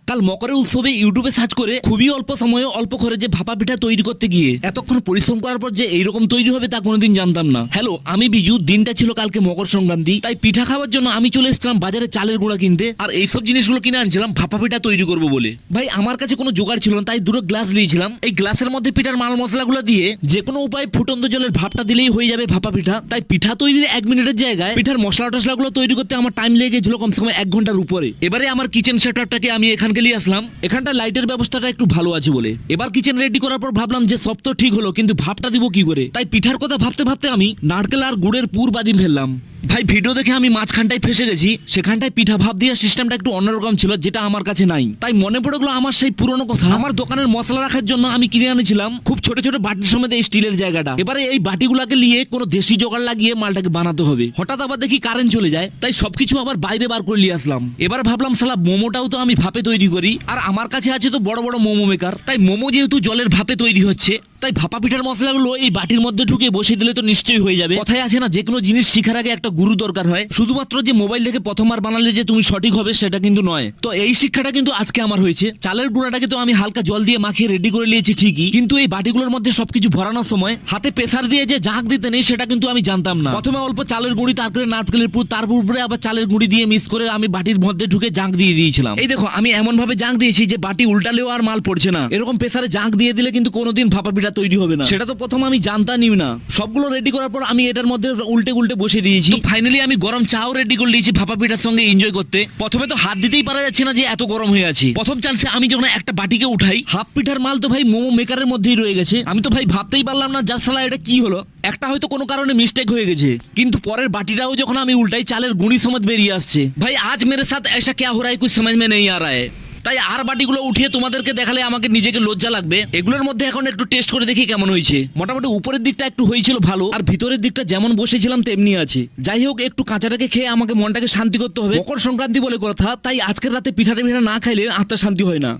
কাল মকরের উৎসবে ইউটিউবে সার্চ করে খুবই অল্প সময়ে অল্প খরচে ভাপা পিঠা তৈরি করতে গিয়ে এতক্ষণ পরিশ্রম করার পর যে এইরকম তৈরি হবে তা কোনোদিন জানতাম না। হ্যালো, আমি বিজু। দিনটা ছিল কালকে মকর সংক্রান্তি, তাই পিঠা খাওয়ার জন্য আমি চলে এসেছিলাম বাজারে চালের গুঁড়া কিনতে। আর এইসব জিনিসগুলো কিনে আনছিলাম ভাপা পিঠা তৈরি করবো বলে। ভাই আমার কাছে কোনো জোগাড় ছিল না, তাই দুটো গ্লাস নিয়েছিলাম। এই গ্লাসের মধ্যে পিঠার মাল মশলাগুলো দিয়ে যে কোনো উপায় ফুটন্ত জলের ভাপটা দিলেই হয়ে যাবে ভাপা পিঠা। তাই পিঠা তৈরির 1 মিনিটের জায়গায় পিঠার মশলা টসলাগুলো তৈরি করতে আমার টাইম লেগে গেছিল কমসে কম 1 ঘন্টার উপরে। এবারে আমার কিচেন সেটআপটাকে আমি এখানকে নিয়ে আসলাম। এখানটা লাইটের ব্যবস্থাটা একটু ভালো আছে বলে এবার কিচেন রেডি করার পর ভাবলাম যে সব তো ঠিক হলো, কিন্তু ভাপটা দিব কি করে। তাই পিঠার কথা ভাবতে ভাবতে আমি নারকেল আর গুড়ের পুর বাদিম ফেললাম। ভাই ভিডিও দেখে আমি মাঝখানটায় ফেসে গেছি। সেখানটায় পিঠা ভাপ দেওয়ার সিস্টেমটা একটু অন্যরকম ছিল, যেটা আমার কাছে নাই। তাই মনে পড়ে গেলো আমার সেই পুরনো কথা। আমার দোকানের মশলা রাখার জন্য আমি কিনে আনেছিলাম খুব ছোট ছোট বাটির সমেত এই স্টিলের জায়গাটা। এবারে এই বাটিগুলাকে নিয়ে কোনো দেশি জোগাড় লাগিয়ে মালটাকে বানাতে হবে। হঠাৎ আবার দেখি কারেন্ট চলে যায়, তাই সবকিছু আবার বাইরে বার করে নিয়ে আসলাম। এবার ভাবলাম শালা মোমোটাও তো আমি ভাপে তৈরি করি, আর আমার কাছে আছে তো বড় বড় মোমো মেকার। তাই মোমো যেহেতু জলের ভাপে তৈরি হচ্ছে, তাই ভাপা পিঠার মশলাগুলো এই বাটির মধ্যে ঢুকে বসে দিলে তো নিশ্চয়ই হয়ে যাবে। কথায় আছে না, যে কোনো জিনিস শিখার আগে একটা গুরু দরকার হয়। শুধুমাত্র যে মোবাইল দেখে প্রথমবার বানালে যে তুমি সঠিক হবে সেটা কিন্তু নয়। তো এই শিক্ষাটা কিন্তু আজকে আমার হয়েছে। চালের গুঁড়াটাকে তো আমি হালকা জল দিয়ে মাখিয়ে রেডি করে নিয়েছি ঠিকই, কিন্তু এই বাটিগুলোর মধ্যে সবকিছু ভরানোর সময় হাতে প্রেসার দিয়ে যে জাঁক দিতে নেই সেটা কিন্তু আমি জানতাম না। প্রথমে অল্প চালের গুঁড়ি, তারপরে নারকেলের পুর, তার উপরে আবার চালের গুঁড়ি দিয়ে মিক্স করে আমি বাটির মধ্যে ঢুকে জাঁক দিয়ে দিয়েছিলাম। এই দেখো আমি এমন ভাবে জাঁক দিয়েছি যে বাটি উল্টালেও আর মাল পড়ছে না। এরকম প্রেসারে জাঁক দিয়ে দিলে কিন্তু কোনোদিন ভাপা পিঠা তৈরি হবে না। সেটা তো প্রথম আমি জানতামই না। সবগুলো রেডি করার পর আমি এটার মধ্যে উল্টে উল্টে বসে দিয়েছি। ফাইনালি আমি গরম চাও রেডি করে নিয়েছি ভাপা পিঠার সঙ্গে এনজয় করতে। প্রথমে তো হাত দিতেই পারা যাচ্ছে না যে এত গরম হয়ে আছে। প্রথম চান্সে আমি যখন একটা বাটিকে উঠাই, হাফ পিঠার মাল তো ভাই মোমো মেকারের মধ্যেই রয়ে গেছে। আমি তো ভাই ভাবতেই পারলাম না যা সালা এটা কি হলো। একটা হয়তো কোনো কারণে মিস্টেক হয়ে গেছে, কিন্তু পরের বাটিটাও যখন আমি উল্টাই চালের গুঁড়ি সমেত বেরিয়ে আসছে। ভাই আজ মেরে সাথ ऐसा क्या हो रहा है कुछ समझ में नहीं आ रहा है। তাই আর বাটিগুলো উঠিয়ে তোমাদেরকে দেখালে আমাকে নিজেকে লজ্জা লাগবে। এগুলোর মধ্যে এখন একটু টেস্ট করে দেখি কেমন হয়েছে। মোটামুটি উপরের দিকটা একটু হয়েছিল ভালো, আর ভিতরের দিকটা যেমন বসেছিলাম তেমনি আছে। যাই হোক, একটু কাঁচাটাকে খেয়ে আমাকে মনটাকে শান্তি করতে হবে। মকর সংক্রান্তি বলে কথা, তাই আজকের রাতে পিঠা না খাইলে আত্মা শান্তি হয় না।